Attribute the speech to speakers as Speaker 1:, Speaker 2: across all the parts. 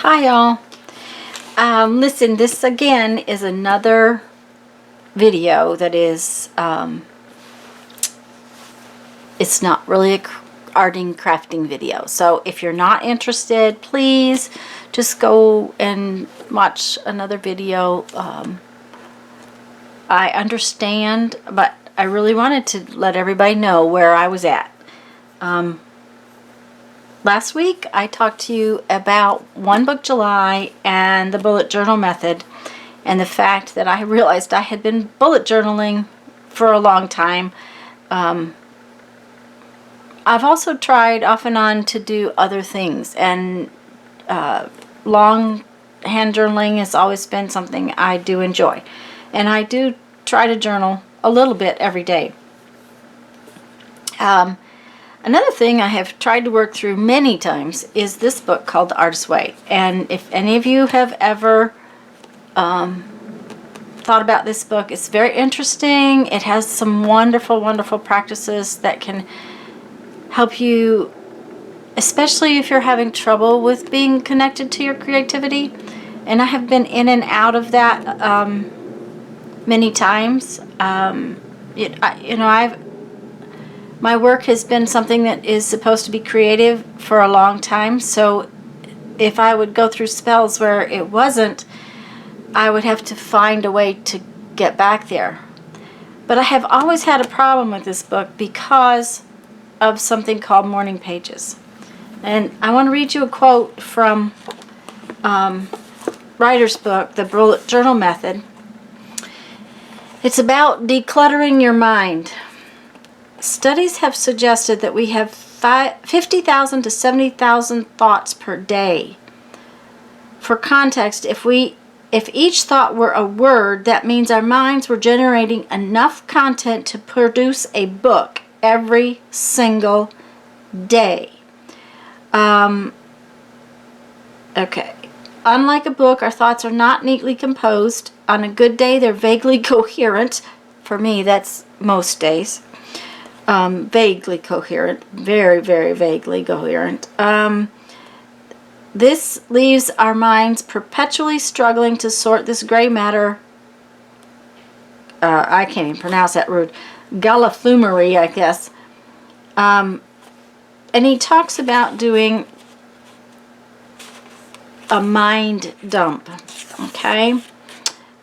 Speaker 1: Hi y'all. Listen, this again is another video that is, it's not really a art and crafting video. So if you're not interested, please just go and watch another video. I understand, but I really wanted to let everybody know where I was at. Last week I talked to you about One Book July and the bullet journal method, and the fact that I realized I had been bullet journaling for a long time. I've also tried off and on to do other things, and long hand journaling has always been something I do enjoy, and I do try to journal a little bit every day. Another thing I have tried to work through many times is this book called The Artist's Way. And if any of you have ever thought about this book, it's very interesting. It has some wonderful, wonderful practices that can help you, especially if you're having trouble with being connected to your creativity. And I have been in and out of that many times. My work has been something that is supposed to be creative for a long time, so if I would go through spells where it wasn't, I would have to find a way to get back there. But I have always had a problem with this book because of something called morning pages. And I want to read you a quote from Writer's book, The Bullet Journal Method. It's about decluttering your mind. Studies have suggested that we have 50,000 to 70,000 thoughts per day. For context, if each thought were a word, that means our minds were generating enough content to produce a book every single day. Okay. Unlike a book, our thoughts are not neatly composed. On a good day, they're vaguely coherent. For me, that's most days. Vaguely coherent, very, very vaguely coherent. This leaves our minds perpetually struggling to sort this gray matter. I can't even pronounce that word. Galliflumery, I guess. And he talks about doing a mind dump, okay?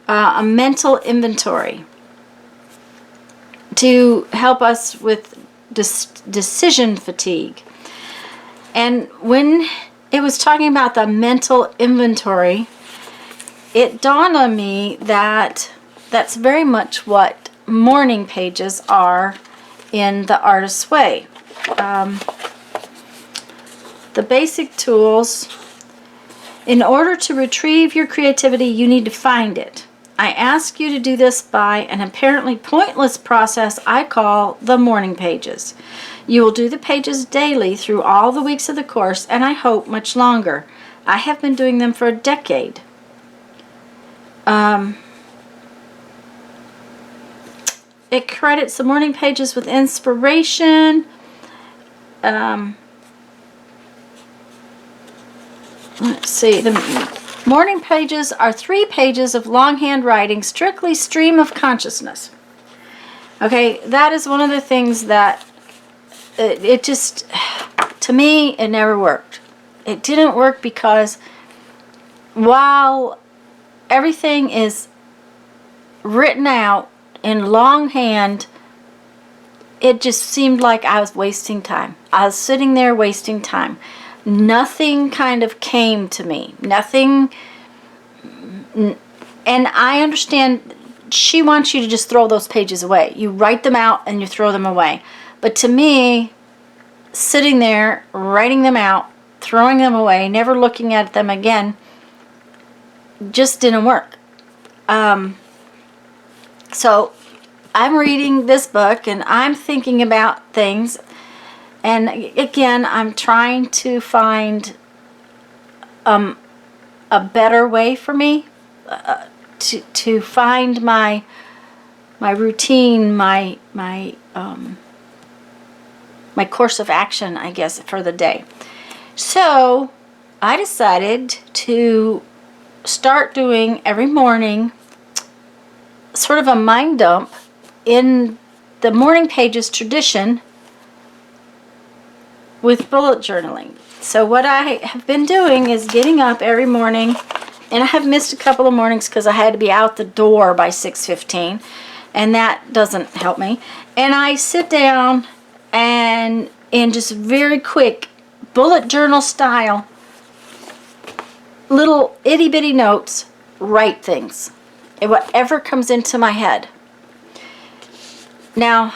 Speaker 1: A mental inventory to help us with decision fatigue. And when it was talking about the mental inventory, it dawned on me that that's very much what morning pages are in The Artist's Way. The basic tools. In order to retrieve your creativity, you need to find it. I ask you to do this by an apparently pointless process I call the morning pages. You will do the pages daily through all the weeks of the course, and I hope much longer. I have been doing them for a decade. It credits the morning pages with inspiration. Let's see. The morning pages are 3 pages of longhand writing, strictly stream of consciousness. Okay, that is one of the things that it just, to me, it never worked. It didn't work because while everything is written out in longhand, it just seemed like I was wasting time. I was sitting there wasting time. Nothing kind of came to me. Nothing. And I understand she wants you to just throw those pages away. You write them out and you throw them away. But to me, sitting there, writing them out, throwing them away, never looking at them again, just didn't work. So I'm reading this book and I'm thinking about things. And again, I'm trying to find a better way for me to find my routine, my course of action, I guess, for the day. So I decided to start doing every morning sort of a mind dump in the Morning Pages tradition with bullet journaling. So what I have been doing is getting up every morning, and I have missed a couple of mornings because I had to be out the door by 6:15, and that doesn't help me. And I sit down and in just very quick bullet journal style, little itty bitty notes, write things, and whatever comes into my head. Now,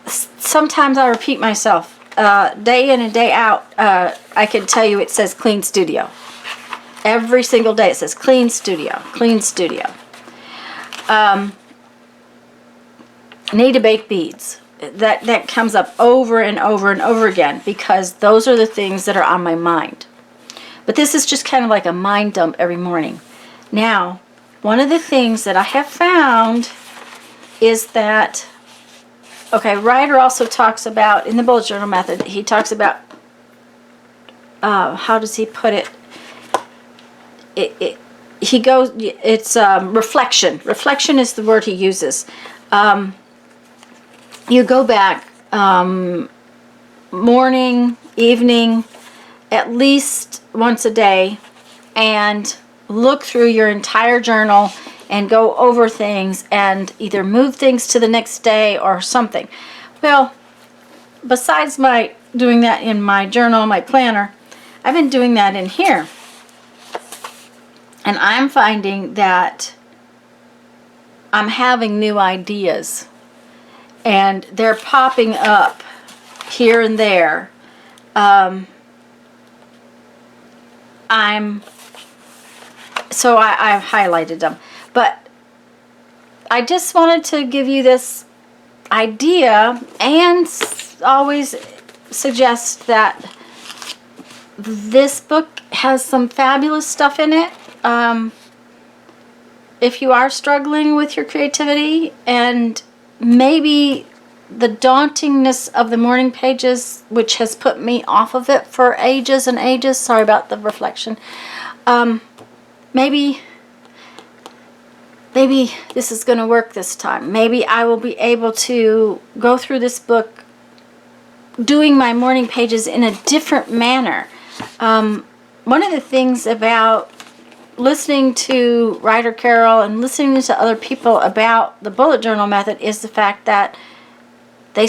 Speaker 1: sometimes I repeat myself. Day in and day out, I can tell you it says clean studio. Every single day it says clean studio, clean studio. Need to bake beads. That comes up over and over and over again because those are the things that are on my mind. But this is just kind of like a mind dump every morning. Now, one of the things that I have found is that, okay, Ryder also talks about, in the bullet journal method, he talks about, how does he put it? He goes, it's reflection. Reflection is the word he uses. You go back morning, evening, at least once a day, and look through your entire journal and go over things and either move things to the next day or something. Well, besides my doing that in my journal, my planner, I've been doing that in here. And I'm finding that I'm having new ideas. And they're popping up here and there. I've highlighted them. But I just wanted to give you this idea and always suggest that this book has some fabulous stuff in it. If you are struggling with your creativity and maybe the dauntingness of the Morning Pages, which has put me off of it for ages and ages, sorry about the reflection, maybe this is going to work this time. Maybe I will be able to go through this book doing my Morning Pages in a different manner. One of the things about listening to Ryder Carroll and listening to other people about the bullet journal method is the fact that they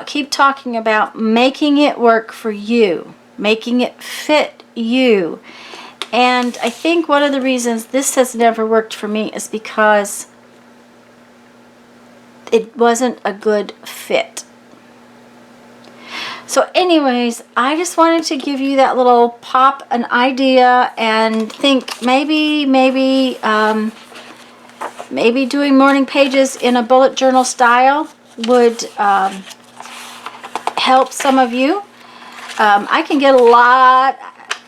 Speaker 1: keep talking about making it work for you, making it fit you. And I think one of the reasons this has never worked for me is because it wasn't a good fit. So anyways, I just wanted to give you that little pop, an idea, and think maybe doing Morning Pages in a bullet journal style would help some of you. I can get a lot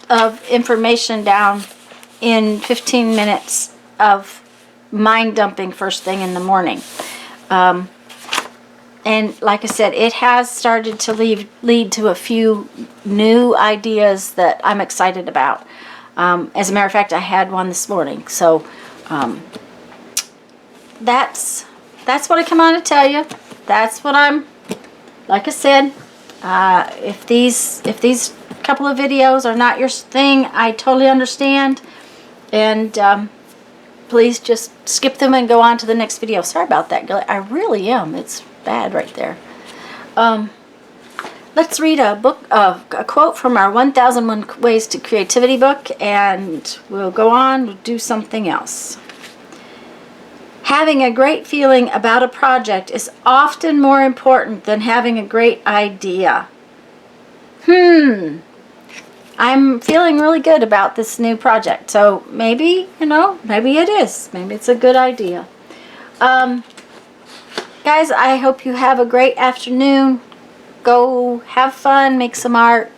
Speaker 1: of information down in 15 minutes of mind dumping first thing in the morning. And like I said, it has started to lead to a few new ideas that I'm excited about. As a matter of fact, I had one this morning. So that's what I come on to tell you. That's what I'm, like I said, if these couple of videos are not your thing, I totally understand. And please just skip them and go on to the next video. Sorry about that, girl. I really am. It's bad right there. Let's read a quote from our 1001 Ways to Creativity book, and we'll go on to do something else. Having a great feeling about a project is often more important than having a great idea. I'm feeling really good about this new project, so maybe, maybe it is. Maybe it's a good idea. Guys, I hope you have a great afternoon. Go have fun, make some art.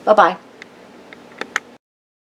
Speaker 1: Bye-bye.